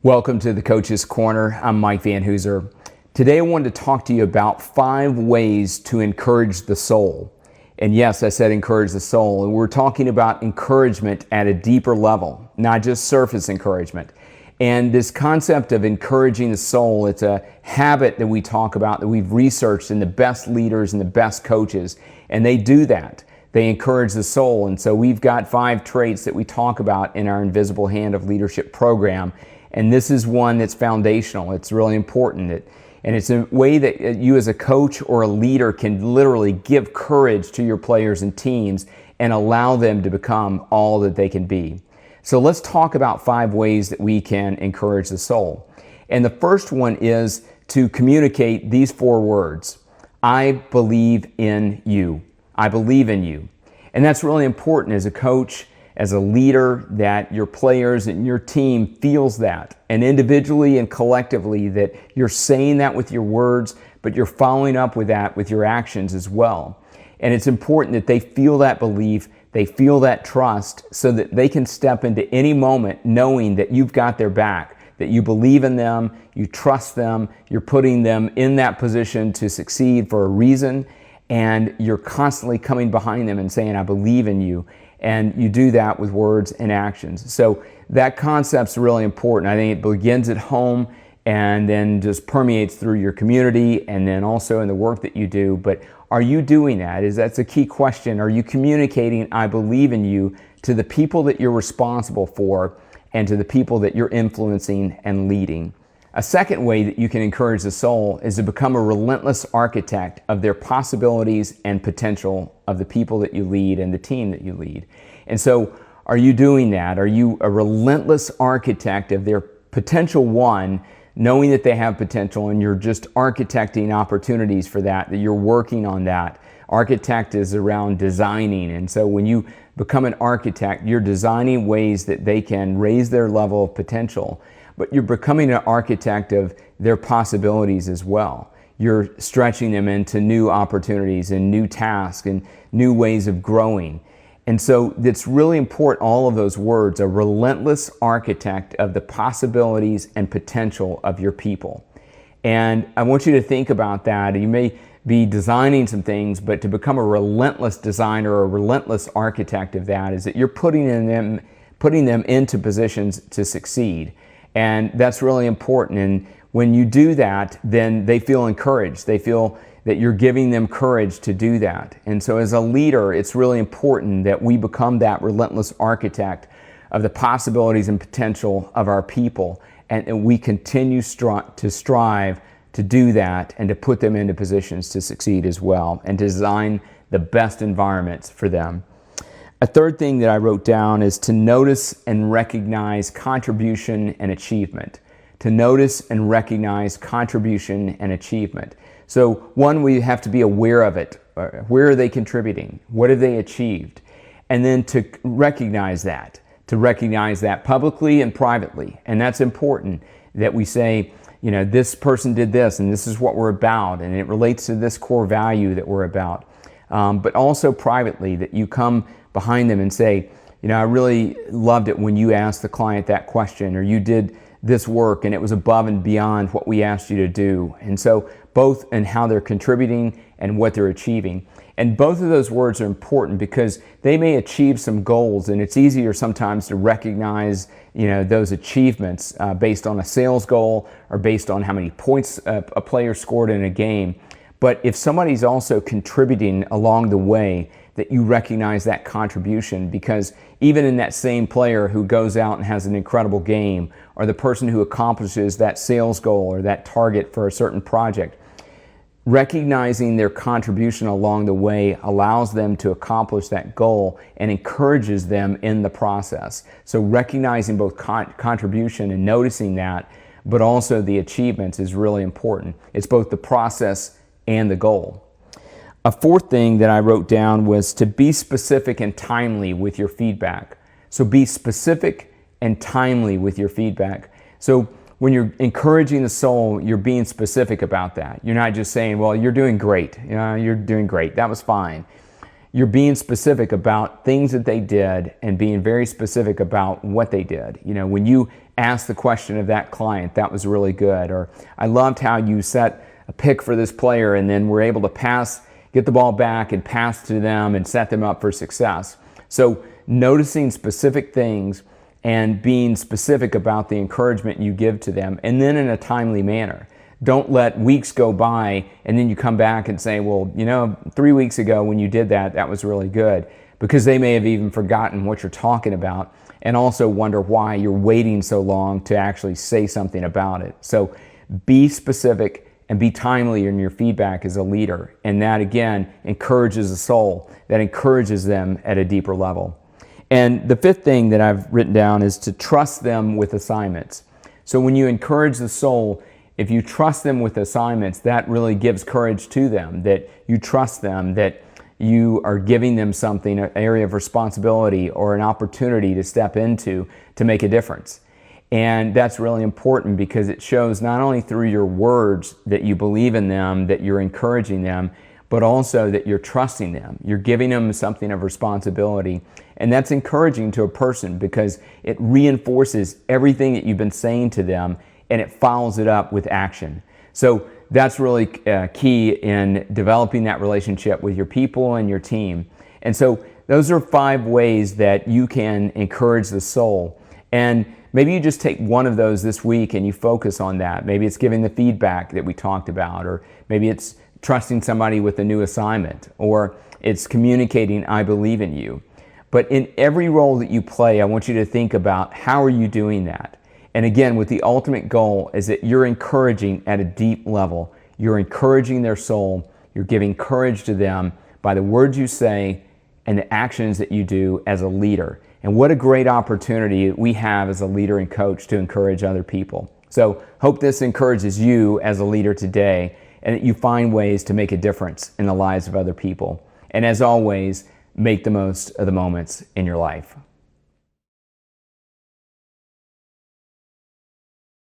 Welcome to the Coach's Corner. I'm Mike Van Hoozer. Today I wanted to talk to you about 5 ways to encourage the soul. And yes, I said encourage the soul. And we're talking about encouragement at a deeper level, not just surface encouragement. And this concept of encouraging the soul, it's a habit that we talk about, that we've researched in the best leaders and the best coaches. And they do that. They encourage the soul. And so we've got 5 traits that we talk about in our Invisible Hand of Leadership program. And this is one that's foundational. It's really important. And it's a way that you as a coach or a leader can literally give courage to your players and teams and allow them to become all that they can be. So let's talk about 5 ways that we can encourage the soul. And the first one is to communicate these 4 words. I believe in you. I believe in you. And that's really important as a coach, as a leader, that your players and your team feels that, and individually and collectively, that you're saying that with your words, but you're following up with that with your actions as well. And it's important that they feel that belief, they feel that trust, so that they can step into any moment knowing that you've got their back, that you believe in them, you trust them, you're putting them in that position to succeed for a reason, and you're constantly coming behind them and saying, I believe in you. And you do that with words and actions. So that concept's really important. I think it begins at home and then just permeates through your community and then also in the work that you do. But are you doing that? That's a key question. Are you communicating, I believe in you, to the people that you're responsible for and to the people that you're influencing and leading? A second way that you can encourage the soul is to become a relentless architect of their possibilities and potential of the people that you lead and the team that you lead. And so, are you doing that? Are you a relentless architect of their potential, one, knowing that they have potential and you're just architecting opportunities for that you're working on that? Architect is around designing, and so when you become an architect, you're designing ways that they can raise their level of potential. But you're becoming an architect of their possibilities as well. You're stretching them into new opportunities and new tasks and new ways of growing. And so it's really important, all of those words, a relentless architect of the possibilities and potential of your people. And I want you to think about that. You may be designing some things, but to become a relentless designer or a relentless architect of that is that you're putting them into positions to succeed. And that's really important. And when you do that, then they feel encouraged. They feel that you're giving them courage to do that. And so as a leader, it's really important that we become that relentless architect of the possibilities and potential of our people. And we continue to strive to do that and to put them into positions to succeed as well and design the best environments for them. A third thing that I wrote down is to notice and recognize contribution and achievement. To notice and recognize contribution and achievement. So one, we have to be aware of it. Where are they contributing? What have they achieved? And then to recognize that publicly and privately. And that's important that we say, you know, this person did this and this is what we're about and it relates to this core value that we're about. But also privately, that you come behind them and say, you know, I really loved it when you asked the client that question, or you did this work and it was above and beyond what we asked you to do. And so both in how they're contributing and what they're achieving. And both of those words are important because they may achieve some goals, and it's easier sometimes to recognize, you know, those achievements based on a sales goal or based on how many points a player scored in a game. But if somebody's also contributing along the way, that you recognize that contribution, because even in that same player who goes out and has an incredible game, or the person who accomplishes that sales goal or that target for a certain project, recognizing their contribution along the way allows them to accomplish that goal and encourages them in the process. So recognizing both contribution and noticing that, but also the achievements is really important. It's both the process and the goal. A fourth thing that I wrote down was to be specific and timely with your feedback. So be specific and timely with your feedback. So when you're encouraging the soul, you're being specific about that. You're not just saying, well, you're doing great. You know, you're doing great. That was fine. you're being specific about things that they did and being very specific about what they did. You know, when you asked the question of that client, that was really good. Or I loved how you set a pick for this player and then were able to get the ball back and pass to them and set them up for success. So noticing specific things and being specific about the encouragement you give to them, and then in a timely manner. Don't let weeks go by and then you come back and say, well, you know, 3 weeks ago when you did that, that was really good. Because they may have even forgotten what you're talking about and also wonder why you're waiting so long to actually say something about it. So be specific and be timely in your feedback as a leader. And that, again, encourages the soul. That encourages them at a deeper level. And the fifth thing that I've written down is to trust them with assignments. So when you encourage the soul, if you trust them with assignments, that really gives courage to them, that you trust them, that you are giving them something, an area of responsibility or an opportunity to step into to make a difference. And that's really important because it shows not only through your words that you believe in them, that you're encouraging them, but also that you're trusting them. You're giving them something of responsibility. And that's encouraging to a person because it reinforces everything that you've been saying to them and it follows it up with action. So that's really key in developing that relationship with your people and your team. And so those are 5 ways that you can encourage the soul. And maybe you just take one of those this week and you focus on that. Maybe it's giving the feedback that we talked about, or maybe it's trusting somebody with a new assignment, or it's communicating, I believe in you. But in every role that you play, I want you to think about how are you doing that? And again, with the ultimate goal is that you're encouraging at a deep level. You're encouraging their soul. You're giving courage to them by the words you say and the actions that you do as a leader. And what a great opportunity we have as a leader and coach to encourage other people. So hope this encourages you as a leader today and that you find ways to make a difference in the lives of other people. And as always, make the most of the moments in your life.